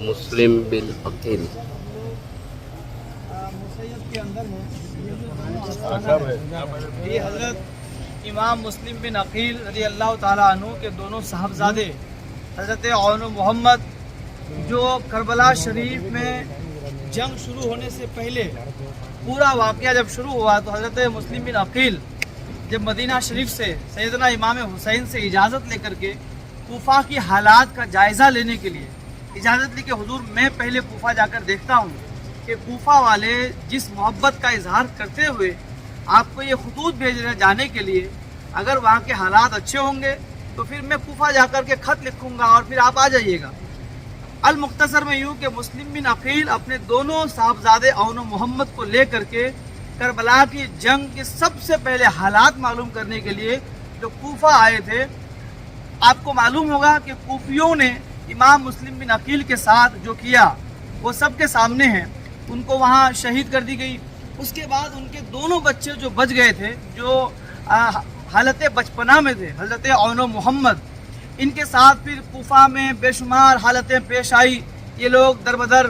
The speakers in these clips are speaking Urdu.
مسلم بن عقیل. مسید کے اندر ہے یہ حضرت امام مسلم بن عقیل رضی اللہ تعالیٰ عنہ کے دونوں صاحبزادے حضرت عون محمد جو کربلا شریف میں جنگ شروع ہونے سے پہلے پورا واقعہ جب شروع ہوا تو حضرت مسلم بن عقیل جب مدینہ شریف سے سیدنا امام حسین سے اجازت لے کر کے کوفہ کی حالات کا جائزہ لینے کے لیے اجازت لی کہ حضور میں پہلے کوفہ جا کر دیکھتا ہوں کہ کوفہ والے جس محبت کا اظہار کرتے ہوئے آپ کو یہ خطوط بھیج رہے جانے کے لیے، اگر وہاں کے حالات اچھے ہوں گے تو پھر میں کوفہ جا کر کے خط لکھوں گا اور پھر آپ آ جائیے گا. المختصر میں یوں کہ مسلم بن عقیل اپنے دونوں صاحبزادے عون و محمد کو لے کر کے کربلا کی جنگ کے سب سے پہلے حالات معلوم کرنے کے لیے جو کوفہ آئے تھے. آپ کو معلوم ہوگا کہ کوفیوں نے امام مسلم بن عقیل کے ساتھ جو کیا وہ سب کے سامنے ہیں. ان کو وہاں شہید کر دی گئی. اس کے بعد ان کے دونوں بچے جو بچ گئے تھے، جو حالت بچپنا میں تھے، حضرت عون و محمد، ان کے ساتھ پھر کوفہ میں بے شمار حالتیں پیش آئی. یہ لوگ در بدر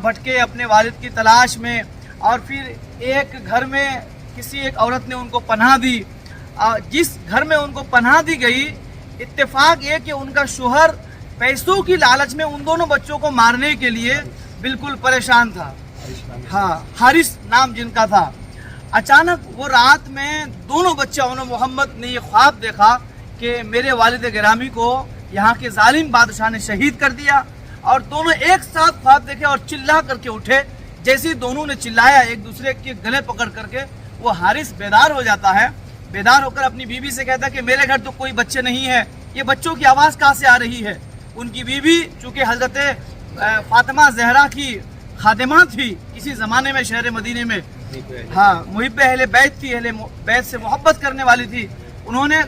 بھٹکے اپنے والد کی تلاش میں، اور پھر ایک گھر میں کسی ایک عورت نے ان کو پناہ دی. جس گھر میں ان کو پناہ دی گئی، اتفاق یہ کہ ان کا شوہر پیسوں کی لالچ میں ان دونوں بچوں کو مارنے کے لیے بالکل پریشان تھا. ہاں، حارث نام جن کا تھا. اچانک وہ رات میں دونوں بچے عون و محمد نے یہ خواب دیکھا کہ میرے والد گرامی کو یہاں کے ظالم بادشاہ نے شہید کر دیا، اور دونوں ایک ساتھ خواب دیکھے اور چلا کر کے اٹھے. جیسے ہی دونوں نے چلایا، ایک دوسرے کے گلے پکڑ کر کے وہ حارث بیدار ہو جاتا ہے. بیدار ہو کر اپنی بیوی سے کہتا ہے کہ میرے گھر تو کوئی بچے نہیں ہیں، یہ بچوں کی آواز کہاں سے آ رہی ہے. ان کی بیوی چونکہ حضرت فاطمہ زہرا کی خادمہ تھی اسی زمانے میں شہر مدینے میں، ہاں، محب اہل بیت تھی، اہل بیت سے محبت کرنے والی تھی. انہوں نے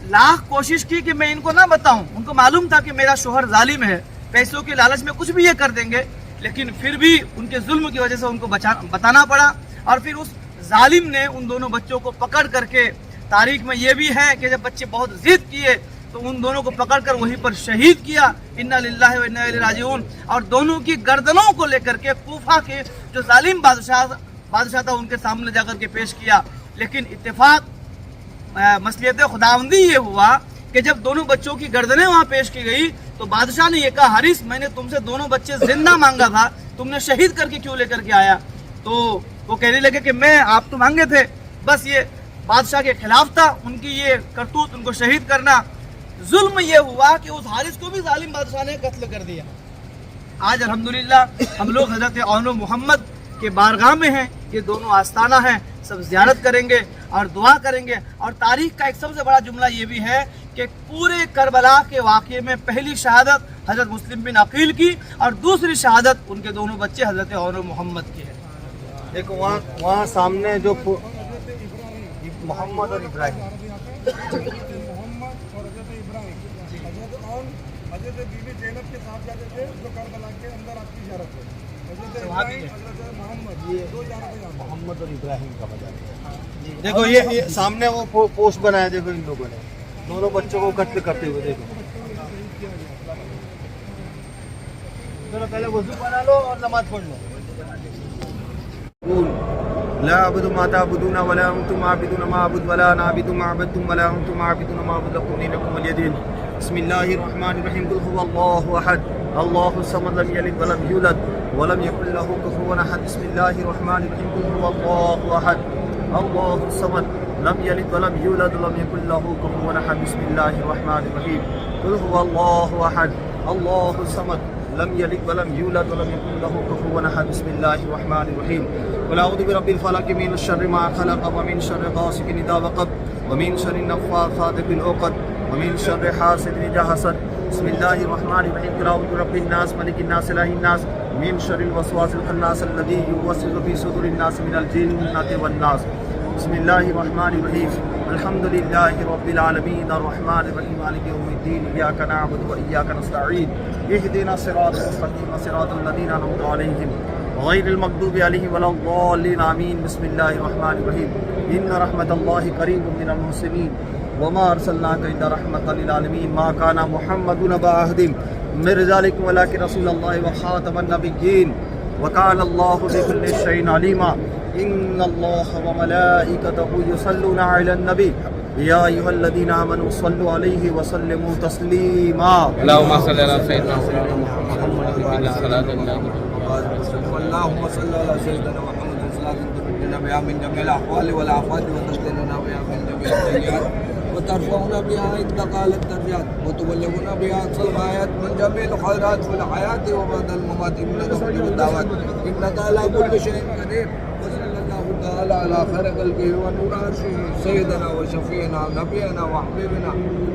لاکھ کوشش کی کہ میں ان کو نہ بتاؤں. ان کو معلوم تھا کہ میرا شوہر ظالم ہے، پیسوں کی لالچ میں کچھ بھی یہ کر دیں گے، لیکن پھر بھی ان کے ظلم کی وجہ سے ان کو بتانا پڑا. اور پھر اس ظالم نے ان دونوں بچوں کو پکڑ کر کے، تاریخ میں یہ بھی ہے کہ جب بچے بہت ضد کیے تو ان دونوں کو پکڑ کر وہیں پر شہید کیا. انا للہ و انا الیہ راجعون. اور دونوں کی گردنوں کو لے کر کے کوفہ کے جو ظالم بادشاہ تھا ان کے سامنے جا کر کے پیش کیا. لیکن اتفاق مصلحت خداوندی یہ ہوا کہ جب دونوں بچوں کی گردنیں وہاں پیش کی گئی تو بادشاہ نے یہ کہا، حارث، میں نے تم سے دونوں بچے زندہ مانگا تھا، تم نے شہید کر کے کیوں لے کر کے آیا؟ تو وہ کہنے لگے کہ میں آپ تو مانگے تھے، بس یہ بادشاہ کے خلاف تھا ان کی یہ کرتوت، ان کو شہید کرنا. ظلم یہ ہوا کہ اس حارث کو بھی ظالم بادشاہ نے قتل کر دیا. آج الحمدللہ ہم لوگ حضرت عون و محمد کے بارگاہ میں ہیں. یہ دونوں آستانہ ہیں، سب زیارت کریں گے اور دعا کریں گے. اور تاریخ کا ایک سب سے بڑا جملہ یہ بھی ہے کہ پورے کربلا کے واقعے میں پہلی شہادت حضرت مسلم بن عقیل کی اور دوسری شہادت ان کے دونوں بچے حضرت عون و محمد کی ہے. دیکھو وہاں سامنے جو محمد اور ابراہیم، حضرت بیوی زینب کے ساتھ جاتے تھے جو کربلا کے اندر آپ کی زیارت ہے. حضرت ابراہیم، حضرت محمد، یہ دو زیارتیں محمد اور ابراہیم کا مزار. دیکھو یہ سامنے وہ پوسٹ بنایا، دیکھو ان لوگوں نے دونوں بچوں کو قتل کرتے ہوئے. دیکھو چلو پہلے وضو بنا لو اور نماز پڑھ لو. لا اعبد ما تعبدون ولا انتم عابدون ما اعبد ولا انا عابد ما عبدتم ولا انتم عابدون ما اعبد لكم دينكم ولي دين. بسم الله الرحمن الرحيم. قل هو الله احد الله الصمد لم يلد ولم يولد ولم يكن له كفوا احد. بسم الله الرحمن الرحيم. قل هو الله احد الله الصمد لم يلد ولم يولد ولم يكن له كفوا احد. بسم الله الرحمن الرحيم. قل هو الله احد الله الصمد لم يلد ولم يولد ولم يكن له كفوا احد. بسم الله الرحمن الرحيم. قل اعوذ برب الفلق من شر ما خلق ومن شر غاسق اذا وقب ومن شر النفاثات في العقد ومن شر حاسد اذا حسد. بسم الله الرحمن الرحيم. قل اعوذ برب الناس ملك الناس اله الناس من شر الوسواس الخناس الذي يوسوس في صدور الناس من الجنة والناس. بسم الله الرحمن الرحيم. الحمد لله رب العالمين الرحمن الرحيم مالك يوم الدين إياك نعبد وإياك نستعين اهدنا الصراط المستقيم صراط الذين أنعمت عليهم غير المغضوب عليهم ولا الضالين آمين. بسم الله الرحمن الرحيم. إن رحمة الله قريب من المحسنين وما أرسلناك إلا رحمة للعالمين. ما كان محمد أبا أحد من ذلك ولكن رسول الله وخاتم النبيين وكان الله بكل شيء عليما إن الله وملائكته يصلون على النبي يا أيها الذين آمنوا صلوا عليه وسلموا تسليما اللهم صل على سيدنا محمد صلاة اللهم صل على سيدنا محمد صلاة تنجينا بها من جميع الأحوال والآفات وتسلمنا بها من جميع السيئات وترفعنا بها عندك أعلى الدرجات وتبلغنا بها أقصى الغايات من جميع الخيرات في الحياة وبعد الممات إنك مجيب الدعوات إنك على كل شيء قدير وصلى الله تعالى على خير خلقه ونور عرشه سيدنا وشفيعنا ونبينا وحبيبنا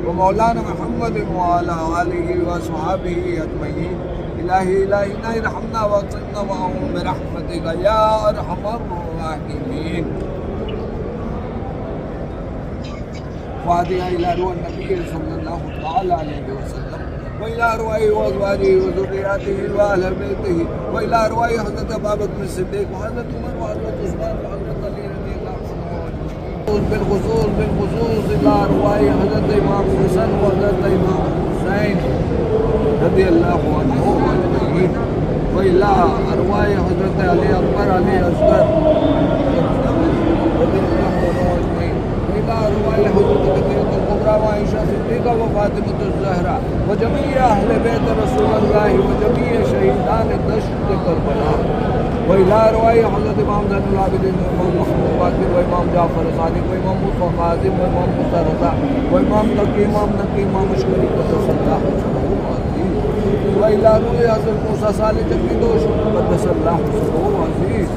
ومولانا محمد وعلى آله وصحبه أجمعين إلهي ارحمنا واغفرنا معهم برحمتك يا أرحم الراحمين. فاتحة إلى روح النبي صلى الله تعالى عليه وسلم وإلى أرواح وأزواجه وذرياته وأهل بيته وإلى أرواح حضرت أبا بكر الصديق وحضرت عمر وحضرت عثمان وحضرت علي رضي الله عنهم بالخصوص إلى أرواح حضرت إمام حسن وحضرت إمام حسين رضي الله عنهم أجمعين وإلى أرواح حضرت علي أكبر علي أصغر رضي الله عنهم أجمعين وإلى أرواح حضرت خديجة الكبرى وعائشة الصديقة وفاطمة الزهراء وجميع أهل بيت رسول الله وجميع شهيدان دشت کربلا وإلى أرواح حضرت إمام زين العابدين وإمام محمود باقر وإمام جعفر صادق وإمام مصطفى قاسم وإمام موسى رضا وإمام نقی إمام مشکری قدس اللہ وإلى روح حضرت موسى صالح جنگی دوش قدس اللہ عزیز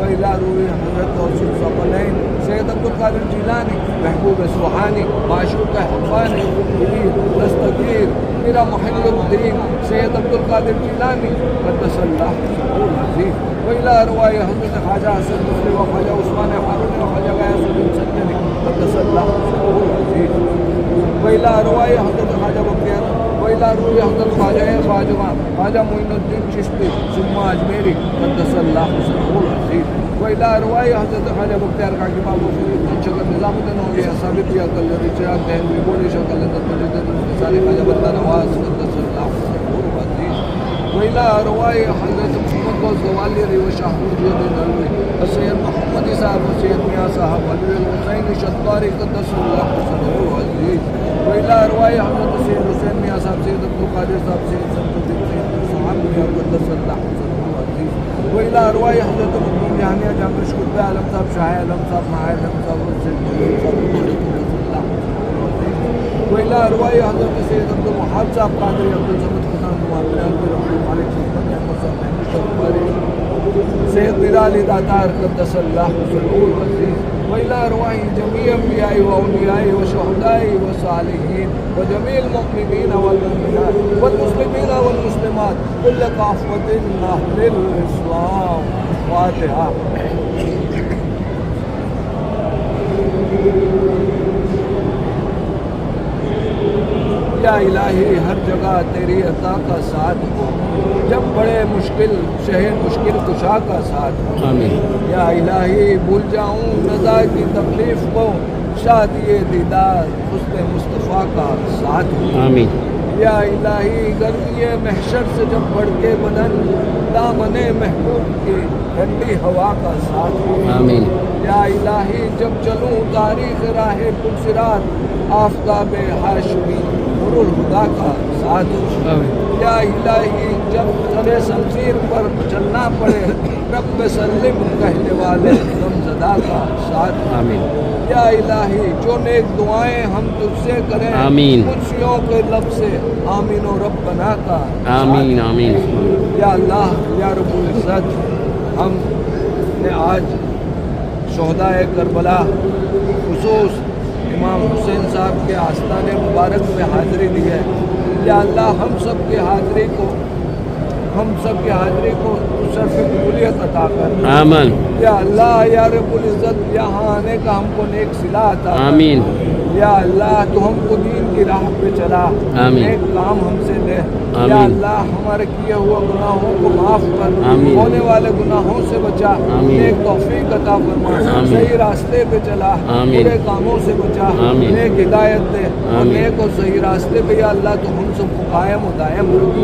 وإلى روح حضرت توسیع ثقلین سید عبدالقادر جیلانی محبوب سبحانی معشوق حقانی دستگیر میرا محل الدین سید عبدالقادر جیلانی قدس اللہ عزیز وإلى أرواح حضرت خواجہ حسن مسلم وخواجہ عثمان حارونی وخواجہ غیاث الدین سنجنی قدس اللہ عزیز وإلى أرواح حضرت خواجہ بختیار وإلى روح حضرت خواجہ معین الدین چشتی ثم اجمیری قدس اللہ عزیز وإلى أرواح حضرت خواجہ بختیار کاکی بابو فرید شکر نظام الدین اولیاء ثابت یا کل رچراغ دہلوی بولی شکل لذت مجدد انتصاری خواجہ بندہ نواز قدس اللہ عزیز وإلى أرواح حضرت محمد غوث گوالی ریو شاہ الدین نلوی سید محمد صاحب سید میاں صاحب علوی الحسین شطاری قدس اللہ عزیز وإلى أرواح حضرت سید حسین میاں صاحب سید عبدالقادر صاحب سید شمس الدین سید صاحب میاں قدس اللہ عزیز وإلى أرواح حضرت مقبول جہانیہ جامع شکر عالم صاحب شاہ عالم صاحب ماہر علم صاحب سید جلیل صاحب قدس اللہ عزیز وإلى أرواح حضرت سید عبدالوہاب صاحب قادری عبدالصمد خان معاملہ عبدالمالک سلطان احمد صاحب محمد شرفاری سید میرا علی داتار قدس اللہ عزیز وإلى أرواح جميع أنبياء وأولياء وشهداء وصالحين وجميع المؤمنين والمؤمنات والمسلمين والمسلمات كل كافة أهل الإسلام. فاتحة. یا الہی ہر جگہ تیری عطا کا ساتھ ہو جب بڑے مشکل شہر مشکل کشا کا ساتھ ہو آمین. یا الہی بھول جاؤں نزا کی تکلیف کو شادی دیدار حسن مصطفیٰ کا ساتھ ہو آمین. یا الہی گرمی محشر سے جب بڑھ کے بدن دامن محبوب کی ٹھنڈی ہوا کا ساتھ ہو آمین. یا الہی جب چلوں تاریخ راہ پرسرات آفتاب ہاشمی نور الہدا کا ساتھ ہو یا الہی جب سرے شمشیر پر چلنا پڑے رب سلم کہنے والے غمزدہ کا ساتھ ہو آمین. یا الہی جو نیک دعائیں ہم تجھ سے کریں آمین. قدسیوں کے لب سے آمین و ربنا کا آمین. آمین. یا اللہ یا رب العزت ہم نے آج شہداء کربلا خصوص امام حسین صاحب کے آستان مبارک میں حاضری دی ہے. یا اللہ ہم سب کی حاضری کو شرف قبولیت عطا کر. آمین. یا اللہ یا رب العزت یہاں آنے کا ہم کو نیک صلہ عطا کر. آمین. یا اللہ تو ہم کو دین کی راہ پہ چلا آمین. نیک کام ہم سے لے دے یا آمین۔ اللہ ہمارے کیے ہوئے گناہوں کو معاف کر، آمین۔ ہونے والے گناہوں سے بچا، آمین۔ نیک توفیق عطا فرما، آمین۔ صحیح راستے پہ چلا، آمین۔ برے کاموں سے بچا، آمین۔ نیک ہدایت دے اور آمین۔ نیک اور صحیح راستے پہ یا اللہ تو ہم سب کو قائم و دائم رکھ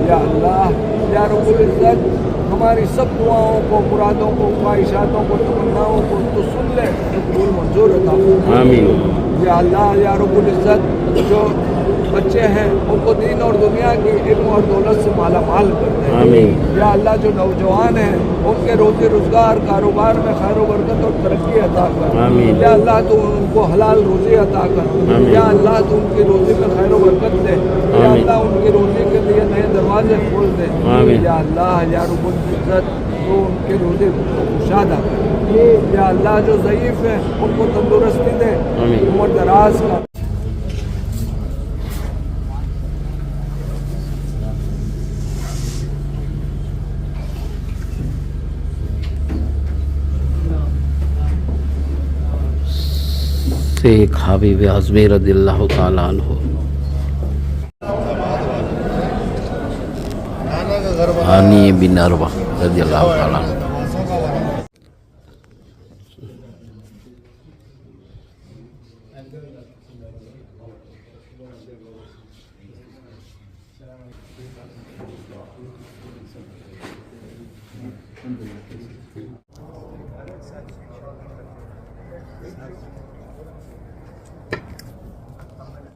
یا اللہ یا رب العزت ہماری سب دعاؤں کو، مرادوں کو، خواہشاتوں کو، تمناؤں کو تو سن لے، قبول منظور عطا فرما آمین۔ یا اللہ یا رب العزت جو بچے ہیں ان کو دین اور دنیا کی علم اور دولت سے مالا مال کر دے آمین۔ یا اللہ جو نوجوان ہیں ان کے روزی روزگار کاروبار میں خیر و برکت اور ترقی عطا کر آمین۔ یا اللہ تو ان کو حلال روزی عطا کر آمین۔ یا اللہ تو ان کی روزی میں خیر و برکت دے یا آمین۔ اللہ ان کی روزی کے لیے نئے دروازے کھول دے آمین۔ یا اللہ یا رب العزت تو ان کی روزی کو کشادہ کر یا اللہ جو ضعیف ہیں ان کو تندرستی دے، آمین۔ عمر دراز کا شیخ حبیب اعظمی رضی اللہ تعالیٰ عنہ ہانی بن عروہ رضی اللہ تعالیٰ عنہ